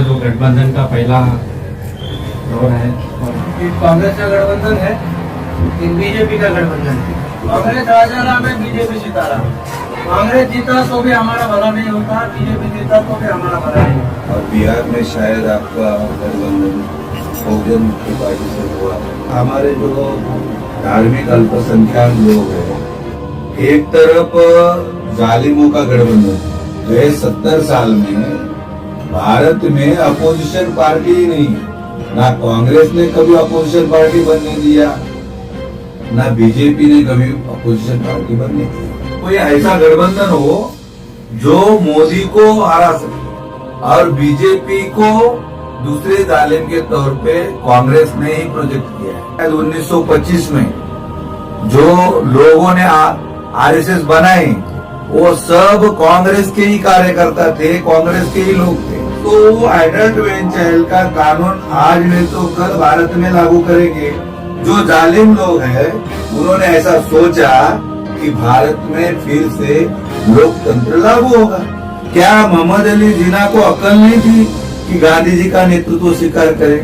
जो गठबंधन का पहला दौर है और एक कांग्रेस का गठबंधन है, एक बीजेपी का गठबंधन है। कांग्रेस राजा में बीजेपी सितारा। कांग्रेस जीता तो भी हमारा भला नहीं होता, बीजेपी जीता तो भी हमारा भला नहीं होता। और बिहार में शायद आपका गठबंधन बहुजन मुक्ति पार्टी से हुआ। हमारे जो धार्मिक अल्पसंख्यक लोग हैं, एक तरफ जालिमों का गठबंधन जो है 70 साल में भारत में अपोजिशन पार्टी ही नहीं, ना कांग्रेस ने कभी अपोजिशन पार्टी बनने दिया, ना बीजेपी ने कभी अपोजिशन पार्टी बनने दी। कोई ऐसा गठबंधन हो जो मोदी को हरा सके और बीजेपी को दूसरे जालिम के तौर पे कांग्रेस ने ही प्रोजेक्ट किया है। 1925 में जो लोगों ने आरएसएस बनाई वो सब कांग्रेस के ही कार्यकर्ता थे, कांग्रेस के ही लोग थे। तो वो एडल्ट वेंचर का कानून आज नहीं तो कल भारत में लागू करेंगे। जो जालिम लोग हैं उन्होंने ऐसा सोचा कि भारत में फिर से लोकतंत्र लागू होगा। क्या मोहम्मद अली जिन्ना को अकल नहीं थी कि गांधी जी का नेतृत्व स्वीकार करें?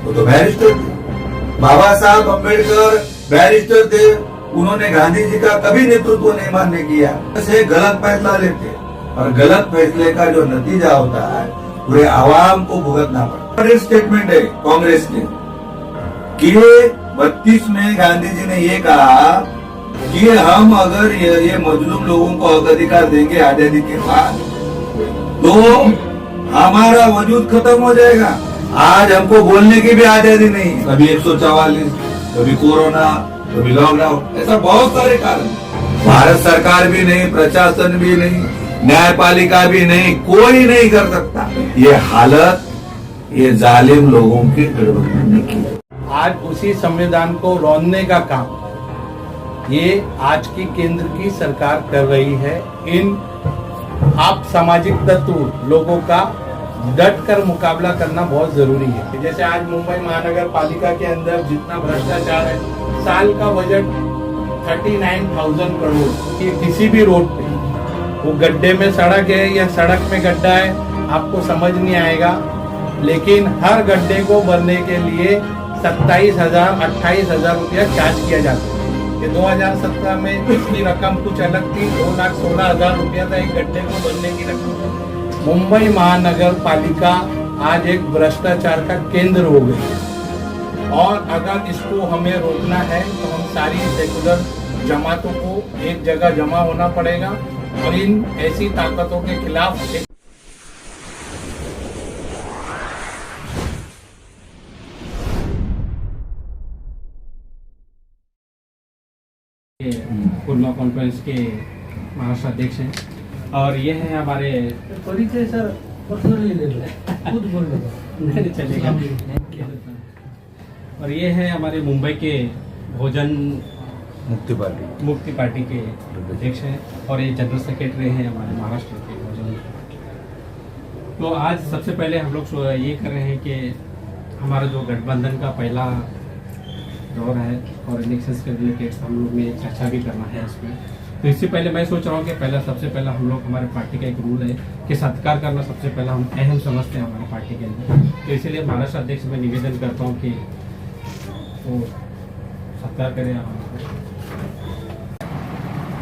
वो तो बैरिस्टर थे। बाबा साहब अम्बेडकर बैरिस्टर थे, उन्होंने गांधी जी का कभी नेतृत्व नहीं मान्य किया। ऐसे गलत फैसला लेते और गलत फैसले का जो नतीजा होता है पूरे आवाम को भुगतना पड़ता है। स्टेटमेंट है कांग्रेस के कि 32 में गांधी जी ने ये कहा कि हम अगर ये मजलूम लोगों को अधिकार देंगे आजादी के बाद तो हमारा वजूद खत्म हो जाएगा। आज हमको बोलने की भी आजादी नहीं, कभी 144, कभी कोरोना, कभी लॉकडाउन, ऐसा बहुत सारे कारण। भारत सरकार भी नहीं, प्रशासन भी नहीं, न्यायपालिका भी नहीं, कोई नहीं कर सकता। ये हालत ये जालिम लोगों की गठबंधन ने की। आज उसी संविधान को रौंदने का काम ये आज की केंद्र की सरकार कर रही है। इन आप सामाजिक तत्व लोगों का डट कर मुकाबला करना बहुत जरूरी है। जैसे आज मुंबई महानगर पालिका के अंदर जितना भ्रष्टाचार है, साल का बजट 39,000 करोड़ की किसी भी रोड पे, वो गड्ढे में सड़क है या सड़क में गड्ढा है आपको समझ नहीं आएगा, लेकिन हर गड्ढे को भरने के लिए 27,000 28,000 रुपया चार्ज किया जाता है। ये 2017 में इसकी रकम कुछ अलग थी, 2,16,000 रुपया था एक गड्ढे को भरने की रकम। मुंबई महानगर पालिका आज एक भ्रष्टाचार का केंद्र हो गई है और अगर इसको हमें रोकना है तो हम सारी सेकुलर जमातों को एक जगह जमा होना पड़ेगा और इन ऐसी ताकतों के खिलाफ खुलना कॉन्फ्रेंस के महाराष्ट्र अध्यक्ष हैं और ये है हमारे परिचय सर पर्सनली ले लो, खुद बोल लो चलेगा। और ये है हमारे मुंबई के भोजन मुक्ति पार्टी के अध्यक्ष हैं और ये जनरल सेक्रेटरी हैं हमारे महाराष्ट्र के भोजन। तो आज सबसे पहले हम लोग ये कर रहे हैं कि हमारा जो गठबंधन का पहला दौर है और इलेक्शंस के रिलेटेड हम लोग में चर्चा भी करना है इसमें। तो इससे पहले मैं सोच रहा हूँ कि सबसे पहला हम लोग हमारे पार्टी का एक रूल है कि सत्कार करना सबसे पहला हम अहम समझते हैं हमारी पार्टी के अंदर। तो इसीलिए महाराष्ट्र अध्यक्ष में निवेदन करता हूँ कि वो सत्कार करें हमारा।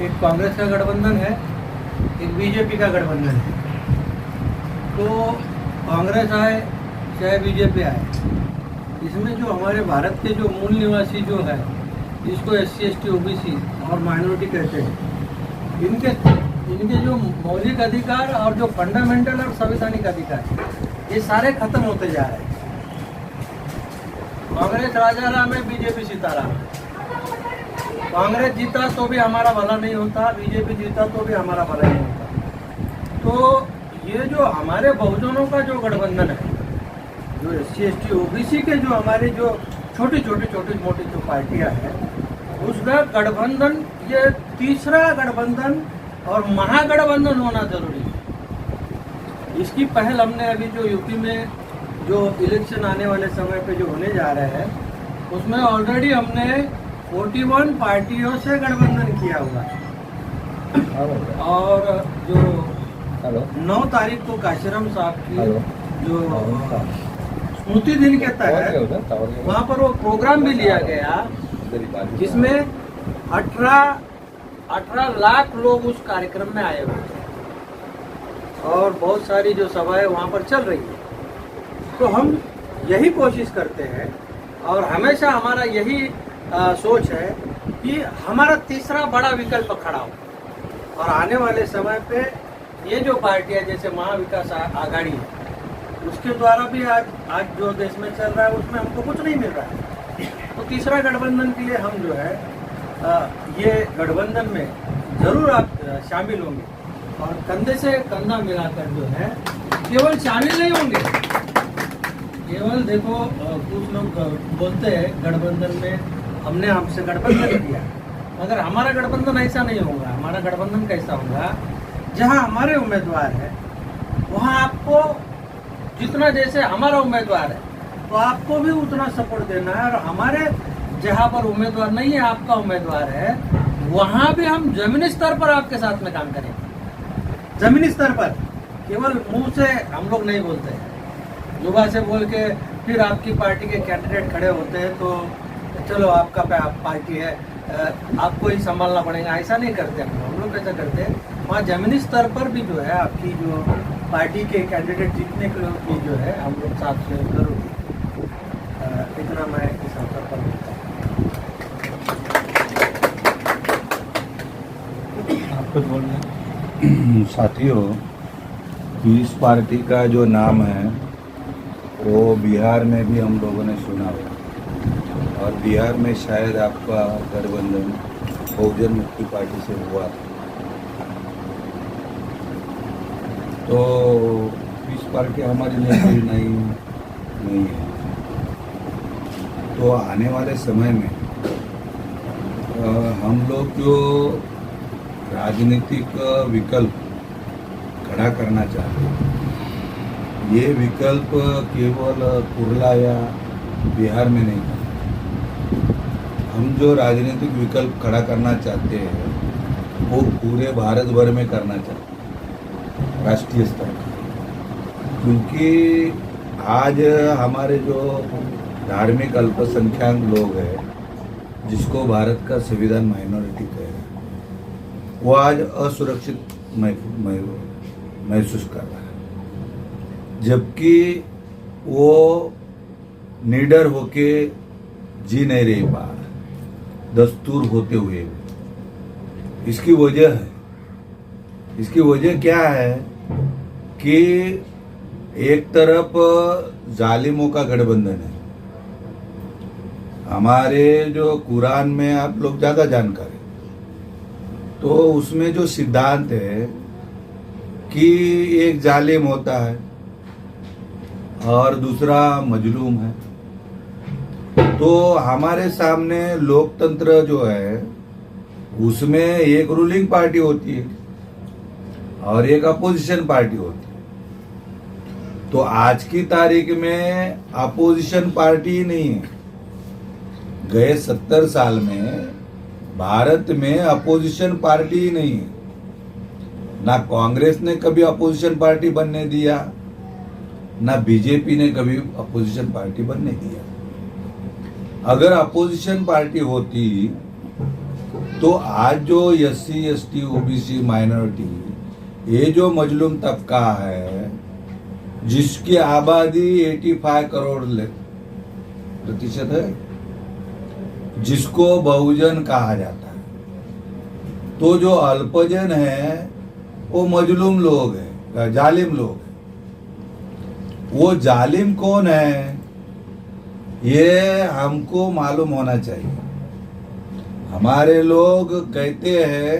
एक कांग्रेस का गठबंधन है, एक बीजेपी का गठबंधन है। तो कांग्रेस आए चाहे बीजेपी आए, इसमें जो हमारे भारत के जो मूल निवासी जो है, जिसको SC ST OBC और माइनॉरिटी कहते हैं, इनके जो मौलिक अधिकार और जो फंडामेंटल और संवैधानिक अधिकार ये सारे खत्म होते जा रहे हैं। कांग्रेस राजा में बीजेपी सितारा। कांग्रेस जीता तो भी हमारा भला नहीं होता, बीजेपी जीता तो भी हमारा भला नहीं होता। तो ये जो हमारे बहुजनों का जो गठबंधन है, जो SC ST OBC के जो हमारे जो छोटी मोटी जो पार्टियां हैं, उसका गठबंधन ये तीसरा गठबंधन और महागठबंधन होना जरूरी है। इसकी पहल हमने अभी जो यूपी में जो इलेक्शन आने वाले समय पे जो होने जा रहे हैं, उसमें ऑलरेडी हमने 41 पार्टियों से गठबंधन किया हुआ है। और जो 9 तारीख को काशीराम साहब की जो स्मृति दिन के तहत वहाँ पर वो प्रोग्राम भी लिया गया जिसमें 18 लाख लोग उस कार्यक्रम में आए हुए थे और बहुत सारी जो सभाएं वहाँ पर चल रही है। तो हम यही कोशिश करते हैं और हमेशा हमारा यही सोच है कि हमारा तीसरा बड़ा विकल्प खड़ा हो और आने वाले समय पे ये जो पार्टियां जैसे महाविकास आघाड़ी है उसके द्वारा भी आज जो देश में चल रहा है उसमें हमको कुछ नहीं मिल रहा है। तो तीसरा गठबंधन के लिए हम जो है ये गठबंधन में जरूर आप शामिल होंगे और कंधे से कंधा मिलाकर जो है केवल शामिल नहीं होंगे। केवल देखो कुछ लोग बोलते हैं गठबंधन में हमने आपसे गठबंधन किया, मगर हमारा गठबंधन ऐसा नहीं होगा। हमारा गठबंधन कैसा होगा, जहां हमारे उम्मीदवार है वहां आपको जितना जैसे हमारा उम्मीदवार है तो आपको भी उतना सपोर्ट देना है और हमारे जहां पर उम्मीदवार नहीं है आपका उम्मीदवार है वहां भी हम जमीनी स्तर पर आपके साथ में काम करेंगे। जमीनी स्तर पर केवल मुंह से हम लोग नहीं बोलते, जुबान से बोल के फिर आपकी पार्टी के कैंडिडेट खड़े होते हैं तो चलो आपका पार्टी है आपको ही संभालना पड़ेगा, ऐसा नहीं करते हम लोग कैसा करते हैं वहाँ जमीनी स्तर पर भी जो है आपकी जो पार्टी के कैंडिडेट जीतने के लोग भी जो है हम लोग साथ में जरूर इतना मैं इस अवसर पर बोलता हूँ। आप कुछ बोल रहे हैं? साथियों, इस पार्टी का जो नाम है वो बिहार में भी हम लोगों ने सुना हुआ और बिहार में शायद आपका गठबंधन बहुजन मुक्ति पार्टी से हुआ था। तो इस पार्टी हमारे लिए कोई नहीं है। तो आने वाले समय में हम लोग जो राजनीतिक विकल्प खड़ा करना चाहते हैं, ये विकल्प केवल कुरला या बिहार में नहीं है। हम जो राजनीतिक विकल्प खड़ा करना चाहते हैं वो पूरे भारत भर में करना चाहते हैं, राष्ट्रीय स्तर पर। क्योंकि आज हमारे जो धार्मिक अल्पसंख्यक लोग हैं, जिसको भारत का संविधान माइनॉरिटी कह रहा है, वो आज असुरक्षित महसूस कर रहा है, जबकि वो निडर होके जी नहीं रह पा रहा दस्तूर होते हुए। इसकी वजह क्या है कि एक तरफ जालिमों का गठबंधन है। हमारे जो कुरान में आप लोग ज्यादा जानकार है, तो उसमें जो सिद्धांत है कि एक जालिम होता है और दूसरा मजलूम है। तो हमारे सामने लोकतंत्र जो है उसमें एक रूलिंग पार्टी होती है और एक अपोजिशन पार्टी होती है। तो आज की तारीख में अपोजिशन पार्टी ही नहीं है। गए 70 साल में भारत में अपोजिशन पार्टी ही नहीं है। ना कांग्रेस ने कभी अपोजिशन पार्टी बनने दिया, ना बीजेपी ने कभी अपोजिशन पार्टी बनने दिया। अगर अपोजिशन पार्टी होती तो आज जो SC ST OBC माइनॉरिटी, ये जो मजलूम तबका है जिसकी आबादी 85 करोड़ प्रतिशत है, जिसको बहुजन कहा जाता है, तो जो अल्पजन है वो मजलूम लोग हैं, जालिम लोग हैं। वो जालिम कौन है ये हमको मालूम होना चाहिए। हमारे लोग कहते हैं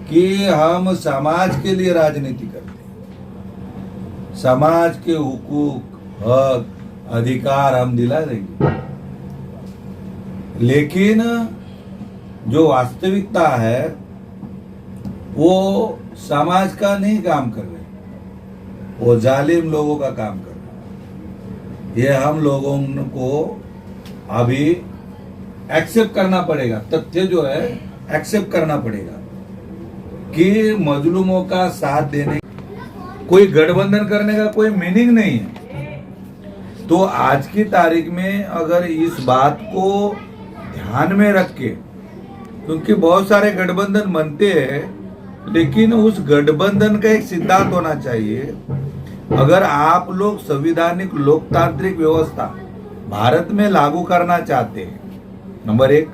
कि हम समाज के लिए राजनीति करते हैं, समाज के हुकूक, हक, अधिकार हम दिला देंगे। लेकिन जो वास्तविकता है वो समाज का नहीं काम कर रहे, वो जालिम लोगों का काम कर रहे। ये हम लोगों को अभी एक्सेप्ट करना पड़ेगा, तथ्य जो है एक्सेप्ट करना पड़ेगा कि मजलूमों का साथ देने कोई गठबंधन करने का कोई मीनिंग नहीं है। तो आज की तारीख में अगर इस बात को ध्यान में रख के, क्योंकि बहुत सारे गठबंधन बनते हैं, लेकिन उस गठबंधन का एक सिद्धांत होना चाहिए। अगर आप लोग संवैधानिक लोकतांत्रिक व्यवस्था भारत में लागू करना चाहते हैं, नंबर 1,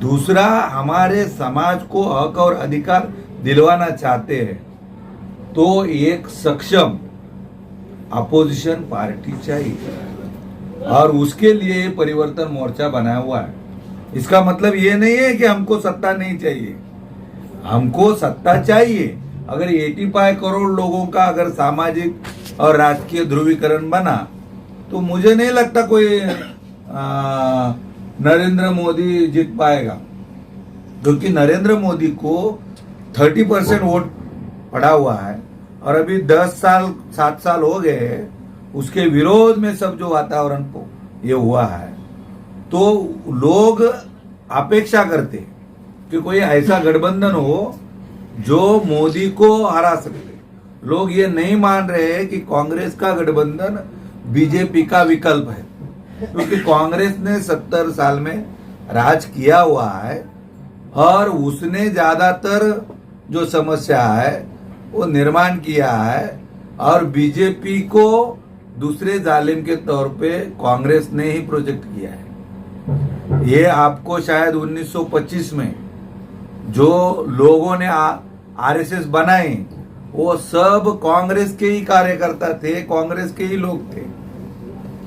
दूसरा हमारे समाज को हक और अधिकार दिलवाना चाहते हैं, तो एक सक्षम अपोजिशन पार्टी चाहिए और उसके लिए परिवर्तन मोर्चा बनाया हुआ है। इसका मतलब ये नहीं है कि हमको सत्ता नहीं चाहिए, हमको सत्ता चाहिए। अगर 85 करोड़ लोगों का अगर सामाजिक और राजकीय ध्रुवीकरण बना तो मुझे नहीं लगता कोई नरेंद्र मोदी जीत पाएगा, क्योंकि नरेंद्र मोदी को 30% वोट पड़ा हुआ है और अभी 7 साल हो गए उसके विरोध में सब जो वातावरण ये हुआ है। तो लोग अपेक्षा करते कि कोई ऐसा गठबंधन हो जो मोदी को हरा सके। लोग ये नहीं मान रहे हैं कि कांग्रेस का गठबंधन बीजेपी का विकल्प है, क्योंकि कांग्रेस ने 70 साल में राज किया हुआ है और उसने ज्यादातर जो समस्या है वो निर्माण किया है और बीजेपी को दूसरे जालिम के तौर पे कांग्रेस ने ही प्रोजेक्ट किया है। ये आपको शायद 1925 में जो लोगों ने आरएसएस बनाई वो सब कांग्रेस के ही कार्यकर्ता थे, कांग्रेस के ही लोग थे।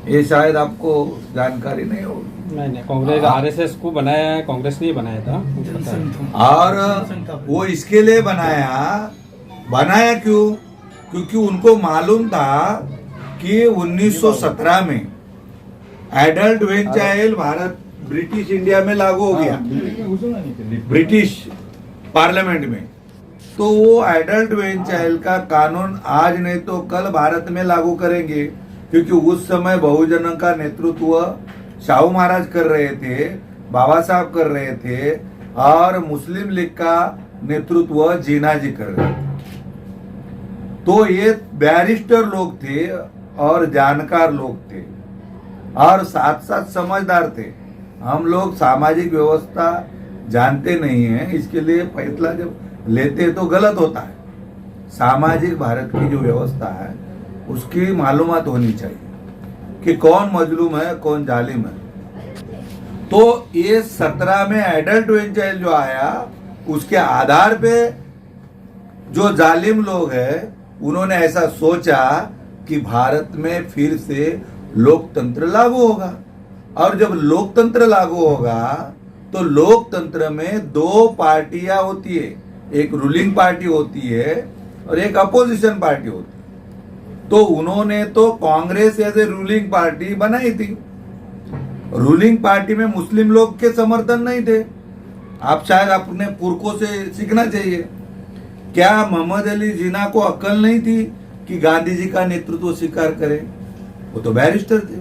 ये शायद आपको जानकारी नहीं होगी। नहीं, कांग्रेस आरएसएस को बनाया है, कांग्रेस ने ही बनाया था। और वो इसके लिए बनाया क्यों? क्योंकि उनको मालूम था कि 1917 में adult wage child Bharat British India में लागू हो गया, ब्रिटिश पार्लियामेंट में। तो वो एडल्ट वेज चाइल्ड का कानून आज नहीं तो कल भारत में लागू करेंगे, क्योंकि उस समय बहुजनों का नेतृत्व शाहू महाराज कर रहे थे, बाबा साहब कर रहे थे और मुस्लिम लीग का नेतृत्व जीना जी कर रहे थे। तो ये बैरिस्टर लोग थे और जानकार लोग थे और साथ साथ समझदार थे। हम लोग सामाजिक व्यवस्था जानते नहीं हैं, इसके लिए फैसला जब लेते तो गलत होता है। सामाजिक भारत की जो व्यवस्था है उसकी मालूमात होनी चाहिए कि कौन मजलूम है कौन जालिम है। तो ये 17 में एडल्ट वेज चाइल्ड जो आया उसके आधार पे जो जालिम लोग हैं उन्होंने ऐसा सोचा कि भारत में फिर से लोकतंत्र लागू होगा, और जब लोकतंत्र लागू होगा तो लोकतंत्र में 2 पार्टियां होती है, एक रूलिंग पार्टी होती है और एक अपोजिशन पार्टी होती है। तो उन्होंने तो Congress as a ruling party बनाई थी। रूलिंग पार्टी में मुस्लिम लोग के समर्थन नहीं थे। आप शायद अपने पुरखों से सीखना चाहिए। क्या मोहम्मद अली जिन्ना को अक्ल नहीं थी कि गांधी जी का नेतृत्व स्वीकार करे? वो तो बैरिस्टर थे।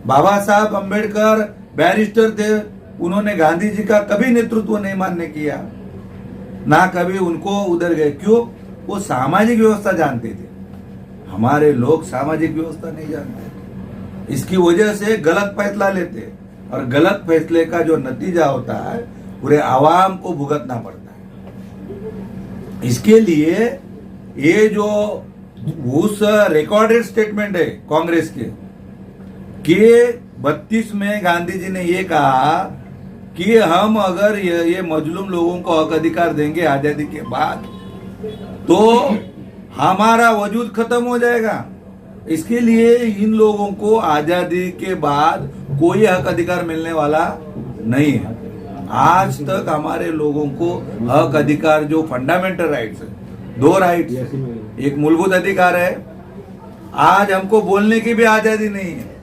बाबा साहब अंबेडकर बैरिस्टर थे, उन्होंने गांधी जी का कभी नेतृत्व नहीं मान्य किया, ना कभी उनको उधर गए। क्यों? वो सामाजिक व्यवस्था जानते थे। हमारे लोग सामाजिक व्यवस्था नहीं जानते, इसकी वजह से गलत फैसला लेते और गलत फैसले का जो नतीजा होता है पूरे आवाम को भुगतना पड़ता है। इसके लिए ये जो उस रिकॉर्डेड स्टेटमेंट है कांग्रेस के कि 32 में गांधी जी ने ये कहा कि हम अगर ये मजलूम लोगों को हक अधिकार देंगे आजादी के बाद तो हमारा वजूद खत्म हो जाएगा। इसके लिए इन लोगों को आजादी के बाद कोई हक अधिकार मिलने वाला नहीं है। आज तक हमारे लोगों को हक अधिकार जो फंडामेंटल राइट्स है, 2 राइट्स, एक मूलभूत अधिकार है, आज हमको बोलने की भी आजादी नहीं है।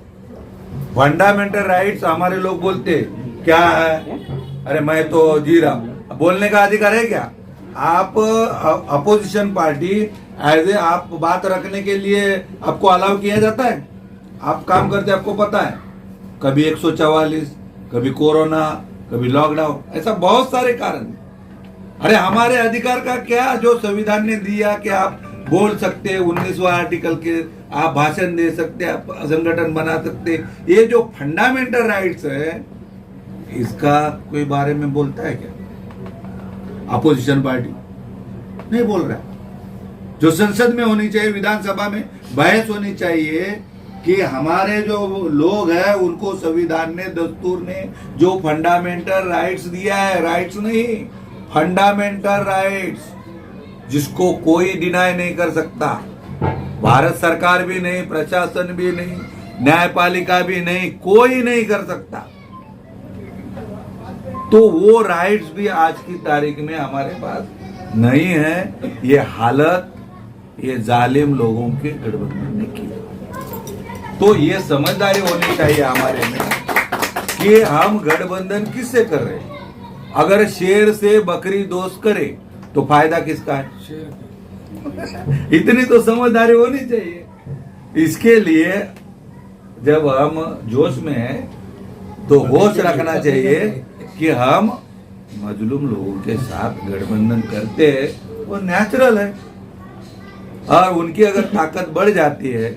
फंडामेंटल राइट्स हमारे लोग बोलते क्या है, अरे मैं तो जी रहा हूं, बोलने का अधिकार है क्या? आप अपोजिशन पार्टी एज ए आप बात रखने के लिए आपको अलाउ किया जाता है? आप काम करते आपको पता है, कभी 144, कभी कोरोना, कभी लॉकडाउन, ऐसा बहुत सारे कारण। अरे हमारे अधिकार का क्या जो संविधान ने दिया कि आप बोल सकते हैं, 19वां आर्टिकल के आप भाषण दे सकते हैं, आप संगठन बना सकते हैं। ये जो फंडामेंटल राइट्स है, इसका कोई बारे में बोलता है क्या? अपोजिशन पार्टी नहीं बोल रहा है। जो संसद में होनी चाहिए, विधानसभा में बहस होनी चाहिए कि हमारे जो लोग हैं उनको संविधान ने, दस्तूर ने जो फंडामेंटल राइट्स दिया है, राइट्स नहीं, फंडामेंटल राइट्स, जिसको कोई डिनाई नहीं कर सकता, भारत सरकार भी नहीं, प्रशासन भी नहीं, न्यायपालिका भी नहीं, कोई नहीं कर सकता। तो वो राइट्स भी आज की तारीख में हमारे पास नहीं है। ये हालत ये जालिम लोगों के गठबंधन ने की। तो ये समझदारी होनी चाहिए हमारे में कि हम गठबंधन किससे कर रहे हैं। अगर शेर से बकरी दोस्त करे तो फायदा किसका है? इतनी तो समझदारी होनी चाहिए। इसके लिए जब हम जोश में हैं तो होश रखना चाहिए कि हम मजलूम लोगों के साथ गठबंधन करते हैं, वो नेचुरल है। और उनकी अगर ताकत बढ़ जाती है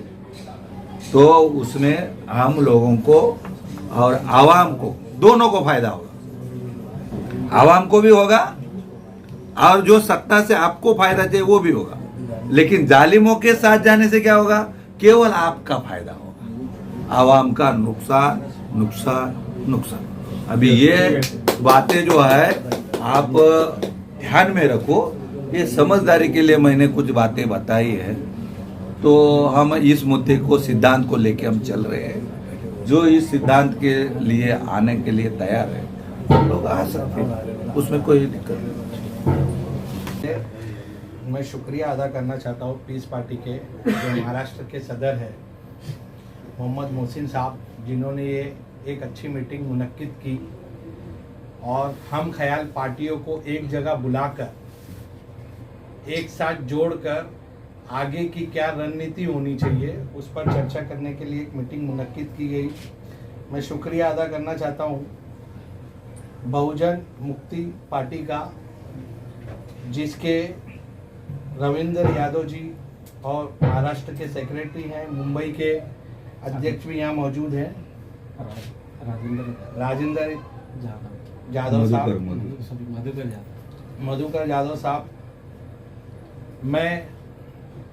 तो उसमें हम लोगों को और आवाम को, दोनों को फायदा होगा। आवाम को भी होगा और जो सत्ता से आपको फायदा चाहिए वो भी होगा। लेकिन जालिमों के साथ जाने से क्या होगा? केवल आपका फायदा होगा, आवाम का नुकसान नुकसान नुकसान। अभी ये बातें जो है आप ध्यान में रखो। ये समझदारी के लिए मैंने कुछ बातें बताई है। तो हम इस मुद्दे को, सिद्धांत को लेके हम चल रहे हैं। जो इस सिद्धांत के लिए आने के लिए तैयार है, हम लोग आ सकते हैं, उसमें कोई दिक्कत नहीं। मैं शुक्रिया अदा करना चाहता हूँ पीस पार्टी के जो महाराष्ट्र के सदर है मोहम्मद मोहसिन साहब, जिन्होंने ये एक अच्छी मीटिंग मुनक्किद की और हम ख्याल पार्टियों को एक जगह बुलाकर एक साथ जोड़कर आगे की क्या रणनीति होनी चाहिए उस पर चर्चा करने के लिए एक मीटिंग मुनक्किद की गई। मैं शुक्रिया अदा करना चाहता हूँ बहुजन मुक्ति पार्टी का, जिसके रविंद्र यादव जी और महाराष्ट्र के सेक्रेटरी हैं, मुंबई के अध्यक्ष भी यहाँ मौजूद हैं, राजेंद्र यादव साहब, मधुकर यादव साहब। मैं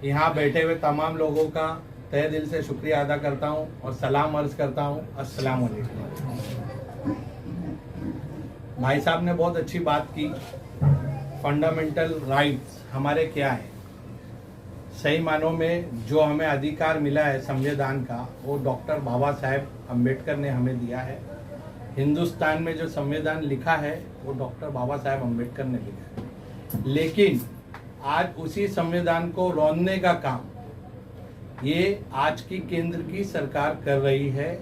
यहाँ बैठे हुए तमाम लोगों का तहे दिल से शुक्रिया अदा करता हूँ और सलाम अर्ज करता हूँ। अस्सलाम वालेकुम। भाई साहब ने बहुत अच्छी बात की। फंडामेंटल राइट्स हमारे क्या है? सही मानों में जो हमें अधिकार मिला है संविधान का, वो डॉक्टर बाबा साहेब अम्बेडकर ने हमें दिया है। हिंदुस्तान में जो संविधान लिखा है वो डॉक्टर बाबा साहेब अम्बेडकर ने लिखा है। लेकिन आज उसी संविधान को रौंदने का काम ये आज की केंद्र की सरकार कर रही है।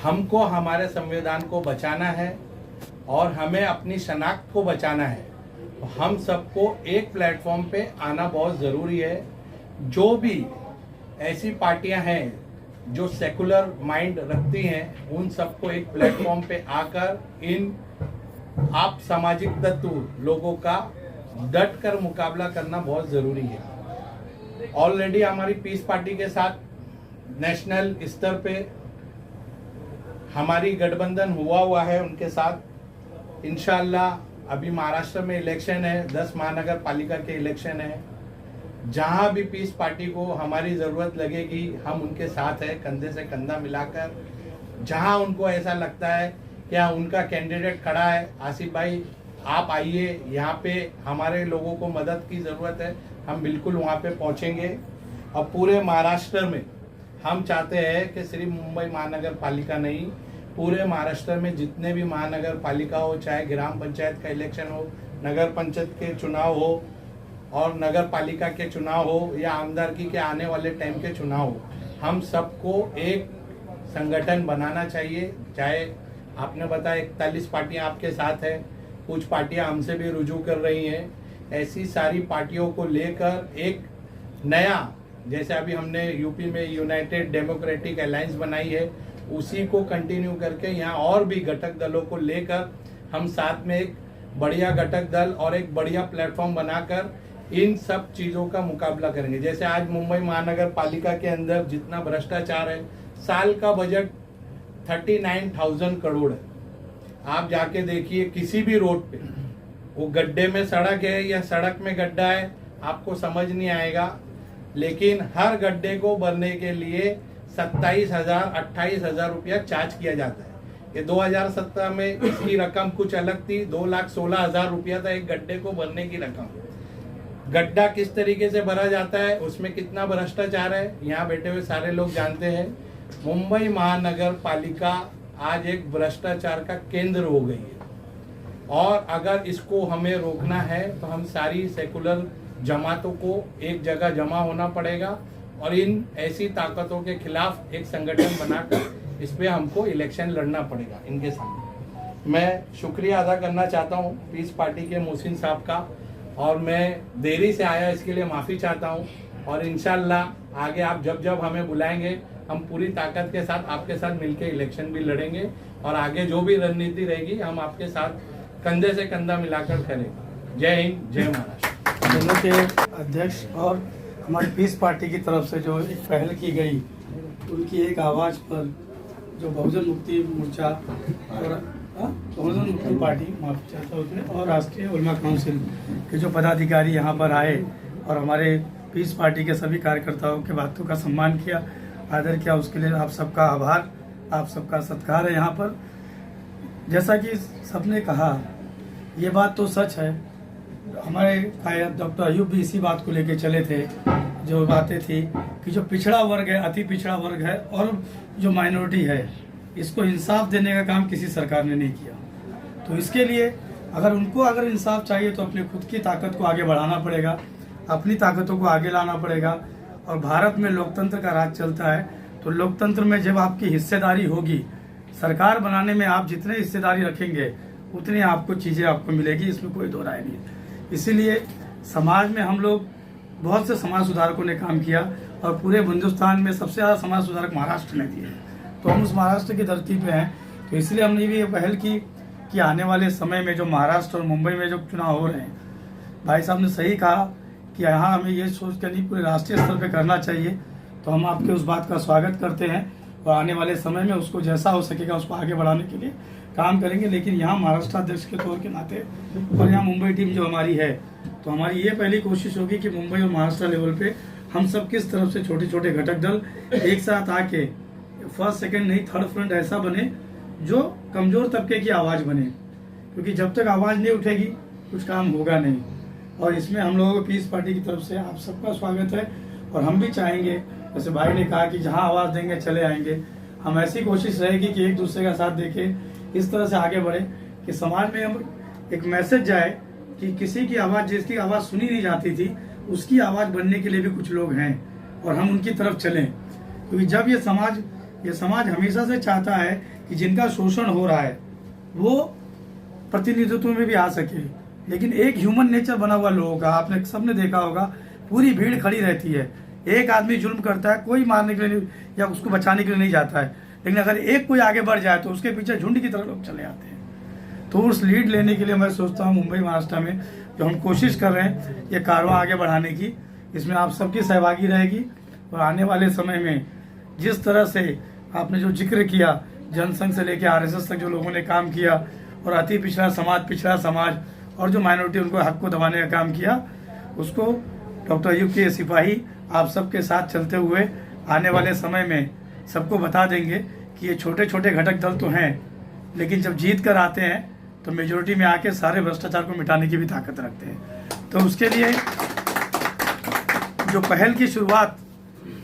हमको हमारे संविधान को बचाना है और हमें अपनी शनाख्त को बचाना है। हम सबको एक प्लेटफॉर्म पे आना बहुत ज़रूरी है। जो भी ऐसी पार्टियां हैं जो सेकुलर माइंड रखती हैं, उन सबको एक प्लेटफॉर्म पे आकर इन आप सामाजिक तत्व लोगों का डट कर मुकाबला करना बहुत ज़रूरी है। ऑलरेडी हमारी पीस पार्टी के साथ नेशनल स्तर पे हमारी गठबंधन हुआ है उनके साथ। इंशाअल्लाह अभी महाराष्ट्र में इलेक्शन है, 10 महानगर पालिका के इलेक्शन है। जहां भी पीस पार्टी को हमारी ज़रूरत लगेगी हम उनके साथ है, कंधे से कंधा मिलाकर। जहां उनको ऐसा लगता है कि हाँ उनका कैंडिडेट खड़ा है, आसिफ भाई आप आइए, यहाँ पे हमारे लोगों को मदद की ज़रूरत है, हम बिल्कुल वहाँ पे पहुँचेंगे। अब पूरे महाराष्ट्र में हम चाहते हैं कि सिर्फ मुंबई महानगर पालिका नहीं, पूरे महाराष्ट्र में जितने भी महानगर पालिका हो, चाहे ग्राम पंचायत का इलेक्शन हो, नगर पंचायत के चुनाव हो और नगर पालिका के चुनाव हो या आमदारकी के आने वाले टाइम के चुनाव हो, हम सबको एक संगठन बनाना चाहिए। चाहे आपने बताया 41 पार्टियां आपके साथ है, कुछ पार्टियां हमसे भी रुजू कर रही हैं। ऐसी सारी पार्टियों को लेकर एक नया, जैसे अभी हमने यूपी में यूनाइटेड डेमोक्रेटिक अलायंस बनाई है, उसी को कंटिन्यू करके यहाँ और भी घटक दलों को लेकर हम साथ में एक बढ़िया घटक दल और एक बढ़िया प्लेटफॉर्म बनाकर इन सब चीजों का मुकाबला करेंगे। जैसे आज मुंबई महानगर पालिका के अंदर जितना भ्रष्टाचार है, साल का बजट 39,000 करोड़ है। आप जाके देखिए किसी भी रोड पे, वो गड्ढे में सड़क है या सड़क में गड्ढा है, आपको समझ नहीं आएगा। लेकिन हर गड्ढे को भरने के लिए 27,000 28,000 रुपया चार्ज किया जाता है। ये 2017 में इसकी रकम कुछ अलग थी, 2,16,000 रुपया था एक गड्ढे को भरने की रकम। गड्ढा किस तरीके से भरा जाता है, उसमें कितना भ्रष्टाचार है, यहाँ बैठे हुए सारे लोग जानते हैं। मुंबई महानगर पालिका आज एक भ्रष्टाचार का केंद्र हो गई है, और अगर इसको हमें रोकना है तो हम सारी सेकुलर जमातों को एक जगह जमा होना पड़ेगा, और इन ऐसी ताकतों के खिलाफ एक संगठन बनाकर इस पे हमको इलेक्शन लड़ना पड़ेगा इनके सामने। मैं शुक्रिया अदा करना चाहता हूँ पीस पार्टी के मोहसिन साहब का, और मैं देरी से आया इसके लिए माफ़ी चाहता हूँ। और इंशाल्लाह आगे आप जब जब हमें बुलाएंगे हम पूरी ताकत के साथ आपके साथ मिलकर इलेक्शन भी लड़ेंगे, और आगे जो भी रणनीति रहेगी हम आपके साथ कंधे से कंधा मिलाकर करेंगे। जय हिंद, जय महाराष्ट्र। दोनों के अध्यक्ष और हमारी पीस पार्टी की तरफ से जो एक पहल की गई, उनकी एक आवाज़ पर जो बहुजन मुक्ति मोर्चा और बहुजन मुक्ति पार्टी माफ़ी चाहता हूँ उसमें, और राष्ट्रीय उलमा काउंसिल के जो पदाधिकारी यहाँ पर आए और हमारे पीस पार्टी के सभी कार्यकर्ताओं के बातों का सम्मान किया, आदर किया, उसके लिए आप सबका आभार, आप सबका सत्कार है यहाँ पर। जैसा कि सबने कहा, ये बात तो सच है। हमारे कायद डॉक्टर अयूब भी इसी बात को लेके चले थे, जो बातें थी कि जो पिछड़ा वर्ग है, अति पिछड़ा वर्ग है, और जो माइनॉरिटी है, इसको इंसाफ देने का काम किसी सरकार ने नहीं किया। तो इसके लिए अगर इंसाफ चाहिए तो अपनी खुद की ताकत को आगे बढ़ाना पड़ेगा, अपनी ताकतों को आगे लाना पड़ेगा। और भारत में लोकतंत्र का राज चलता है, तो लोकतंत्र में जब आपकी हिस्सेदारी होगी, सरकार बनाने में आप जितने हिस्सेदारी रखेंगे उतनी आपको चीज़ें आपको मिलेगी, इसमें कोई दो राय नहीं है। इसीलिए समाज में हम लोग बहुत से समाज सुधारकों ने काम किया, और पूरे हिंदुस्तान में सबसे ज़्यादा समाज सुधारक महाराष्ट्र ने दिए, तो हम उस महाराष्ट्र की धरती पे हैं। तो इसलिए हमने भी ये पहल की कि आने वाले समय में जो महाराष्ट्र और मुंबई में जो चुनाव हो रहे हैं, भाई साहब ने सही कहा कि यहाँ हमें ये सोच कर नहीं, पूरे राष्ट्रीय स्तर पे करना चाहिए। तो हम आपके उस बात का स्वागत करते हैं, और आने वाले समय में उसको जैसा हो सकेगा उसको आगे बढ़ाने के लिए काम करेंगे। लेकिन यहाँ महाराष्ट्र अध्यक्ष के तौर के नाते, और यहाँ मुंबई टीम जो हमारी है, तो हमारी ये पहली कोशिश होगी कि मुंबई और महाराष्ट्र लेवल पे हम सब किस तरफ से छोटे छोटे घटक दल एक साथ आके फर्स्ट सेकंड नहीं थर्ड फ्रंट ऐसा बने जो कमजोर तबके की आवाज़ बने, क्योंकि जब तक आवाज़ नहीं उठेगी कुछ काम होगा नहीं। और इसमें हम लोगों को पीस पार्टी की तरफ से आप सबका स्वागत है, और हम भी चाहेंगे, जैसे भाई ने कहा कि जहां आवाज़ देंगे चले आएंगे, हम ऐसी कोशिश रहेगी कि एक दूसरे का साथ देके इस तरह से आगे बढ़े कि समाज में हम एक मैसेज जाए कि किसी की आवाज़, जिसकी आवाज़ सुनी नहीं जाती थी, उसकी आवाज़ बनने के लिए भी कुछ लोग हैं, और हम उनकी तरफ चलें। क्योंकि जब ये समाज हमेशा से चाहता है कि जिनका शोषण हो रहा है वो प्रतिनिधित्व में भी आ सके, लेकिन एक ह्यूमन नेचर बना हुआ लोगों का, आपने सबने देखा होगा, पूरी भीड़ खड़ी रहती है। एक आदमी जुल्म करता है, कोई मारने के लिए या उसको बचाने के लिए नहीं जाता है, लेकिन अगर एक कोई आगे बढ़ जाए तो उसके पीछे झुंड की तरह लोग चले आते हैं। तो उस लीड लेने के लिए मैं सोचता हूँ मुंबई महाराष्ट्र में जो हम कोशिश कर रहे हैं ये कारवां आगे बढ़ाने की, इसमें आप सबकी सहभागी रहेगी। और आने वाले समय में जिस तरह से आपने जो जिक्र किया, जनसंघ से लेकर RSS तक जो लोगों ने काम किया, और अति पिछड़ा समाज और जो माइनॉरिटी उनको हक को दबाने का काम किया, उसको डॉक्टर अयूब के सिपाही आप सबके साथ चलते हुए आने वाले समय में सबको बता देंगे कि ये छोटे छोटे घटक दल तो हैं, लेकिन जब जीत कर आते हैं तो मेजोरिटी में आके सारे भ्रष्टाचार को मिटाने की भी ताकत रखते हैं। तो उसके लिए जो पहल की शुरुआत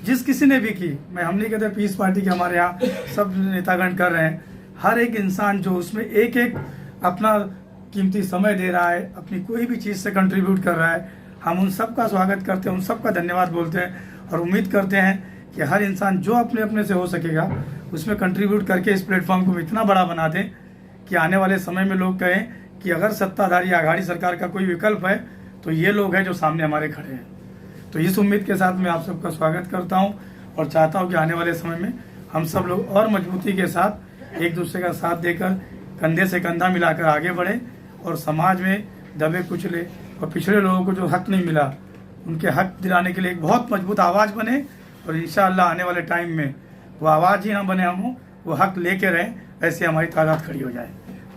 जिस किसी ने भी की, मैं हम नहीं कहते पीस पार्टी के हमारे यहाँ सब नेतागण कर रहे हैं, हर एक इंसान जो उसमें एक एक अपना कीमती समय दे रहा है, अपनी कोई भी चीज़ से कंट्रीब्यूट कर रहा है, हम उन सब का स्वागत करते हैं, उन सब का धन्यवाद बोलते हैं, और उम्मीद करते हैं कि हर इंसान जो अपने अपने से हो सकेगा उसमें कंट्रीब्यूट करके इस प्लेटफॉर्म को इतना बड़ा बना दें कि आने वाले समय में लोग कहें कि अगर सत्ताधारी आघाड़ी सरकार का कोई विकल्प है तो ये लोग हैं जो सामने हमारे खड़े हैं। तो इस उम्मीद के साथ मैं आप सबका स्वागत करता हूं, और चाहता हूं कि आने वाले समय में हम सब लोग और मजबूती के साथ एक दूसरे का साथ देकर कंधे से कंधा मिलाकर आगे बढ़ें, और समाज में दबे कुचले और पिछड़े लोगों को जो हक नहीं मिला उनके हक दिलाने के लिए एक बहुत मजबूत आवाज़ बने, और इंशाअल्लाह आने वाले टाइम में वो आवाज़ ही ना बने हम, वो हक लेके रहें, ऐसे हमारी तादाद खड़ी हो जाए।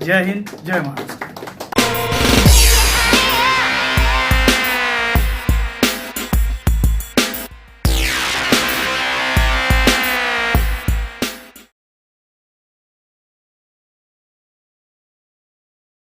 जय हिंद, जय महाराष्ट्र।